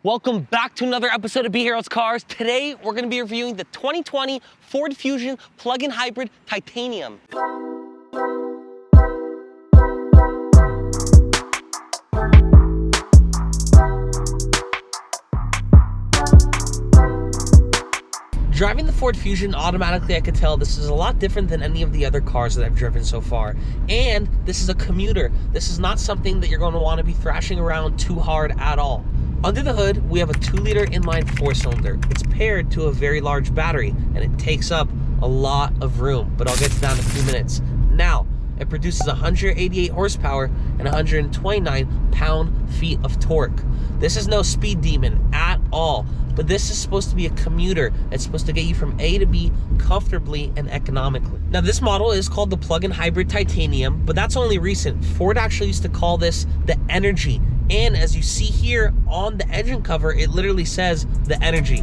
Welcome back to another episode of Be Heroes Cars. Today, we're gonna be reviewing the 2020 Ford Fusion plug-in hybrid titanium. Driving the Ford Fusion, automatically I could tell this is a lot different than any of the other cars that I've driven so far. And this is a commuter. This is not something that you're going to want to be thrashing around too hard at all. Under the hood, we have a 2-liter inline 4-cylinder. It's paired to a very large battery, and it takes up a lot of room, but I'll get to that in a few minutes. Now, it produces 188 horsepower and 129 pound-feet of torque. This is no speed demon at all, but this is supposed to be a commuter. It's supposed to get you from A to B comfortably and economically. Now, this model is called the plug-in hybrid titanium, but that's only recent. Ford actually used to call this the Energy. And as you see here on the engine cover, it literally says the Energy.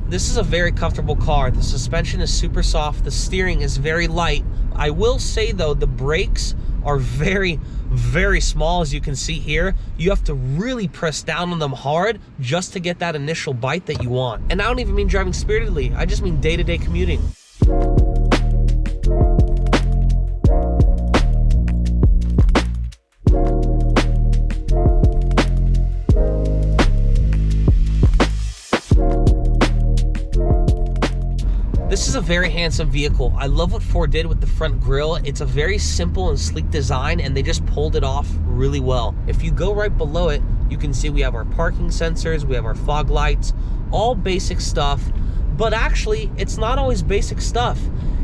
This is a very comfortable car. The suspension is super soft. The steering is very light. I will say though, the brakes are very, very small, as you can see here. You have to really press down on them hard just to get that initial bite that you want. And I don't even mean driving spiritedly. I just mean day-to-day commuting. This is a very handsome vehicle. I love what Ford did with the front grille. It's a very simple and sleek design, and they just pulled it off really well. If you go right below it, you can see we have our parking sensors, we have our fog lights, all basic stuff. But actually, it's not always basic stuff.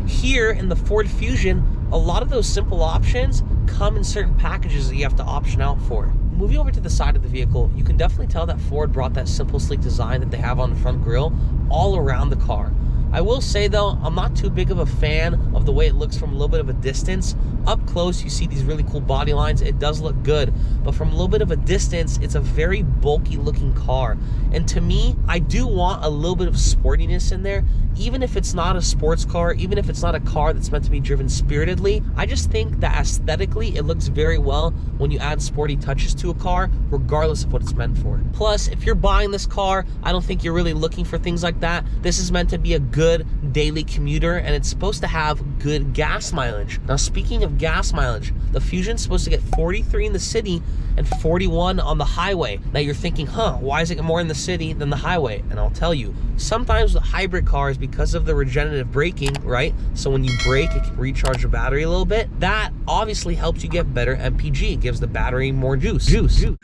Here in the Ford Fusion, a lot of those simple options come in certain packages that you have to option out for. Moving over to the side of the vehicle, you can definitely tell that Ford brought that simple, sleek design that they have on the front grille all around the car. I will say though, I'm not too big of a fan of the way it looks from a little bit of a distance. Up close, you see these really cool body lines. It does look good, but from a little bit of a distance, it's a very bulky looking car. And to me, I do want a little bit of sportiness in there, even if it's not a sports car, even if it's not a car that's meant to be driven spiritedly. I just think that aesthetically, it looks very well when you add sporty touches to a car, regardless of what it's meant for. Plus, if you're buying this car, I don't think you're really looking for things like that. This is meant to be a good daily commuter, and it's supposed to have good gas mileage. Now, speaking of gas mileage, the Fusion's supposed to get 43 in the city and 41 on the highway. Now you're thinking, why is it more in the city than the highway? And I'll tell you, sometimes with hybrid cars, because of the regenerative braking, right? So when you brake, it can recharge the battery a little bit. That obviously helps you get better MPG. It gives the battery more juice. Yummy.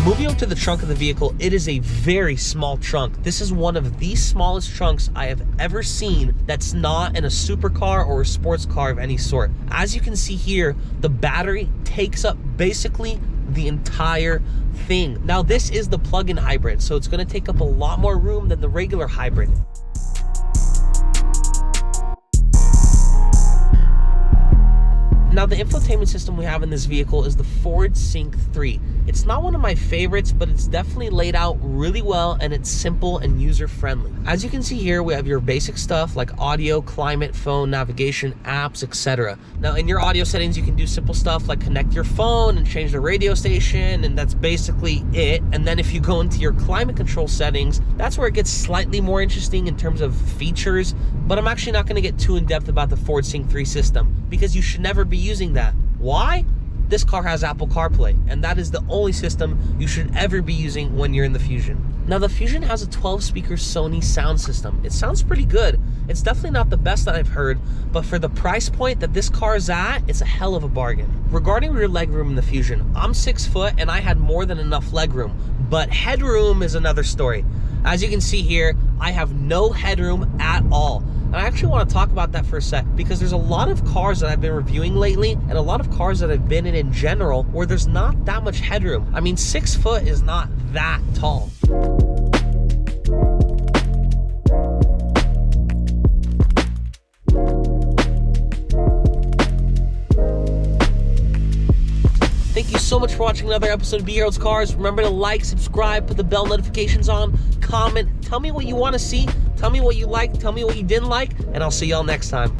Moving up to the trunk of the vehicle, it is a very small trunk. This is one of the smallest trunks I have ever seen that's not in a supercar or a sports car of any sort. As you can see here, the battery takes up basically the entire thing. Now, this is the plug-in hybrid, so it's going to take up a lot more room than the regular hybrid. Now, the infotainment system we have in this vehicle is the Ford Sync 3. It's not one of my favorites, but it's definitely laid out really well, and it's simple and user-friendly. As you can see here, we have your basic stuff like audio, climate, phone, navigation, apps, etc. Now, in your audio settings, you can do simple stuff like connect your phone and change the radio station, and that's basically it. And then if you go into your climate control settings, that's where it gets slightly more interesting in terms of features, but I'm actually not going to get too in-depth about the Ford Sync 3 system, because you should never be using that. Why? This car has Apple CarPlay, and that is the only system you should ever be using when you're in the Fusion. Now, the Fusion has a 12-speaker Sony sound system. It sounds pretty good. It's definitely not the best that I've heard, but for the price point that this car is at, it's a hell of a bargain. Regarding rear legroom in the Fusion, I'm 6 foot and I had more than enough legroom, but headroom is another story. As you can see here, I have no headroom at all. And I actually want to talk about that for a sec, because there's a lot of cars that I've been reviewing lately, and a lot of cars that I've been in general, where there's not that much headroom. I mean, 6 foot is not that tall. so much for watching another episode of Be Heroes Cars. Remember to like, subscribe, put the bell notifications on, comment, tell me what you want to see, tell me what you like, tell me what you didn't like, and I'll see y'all next time.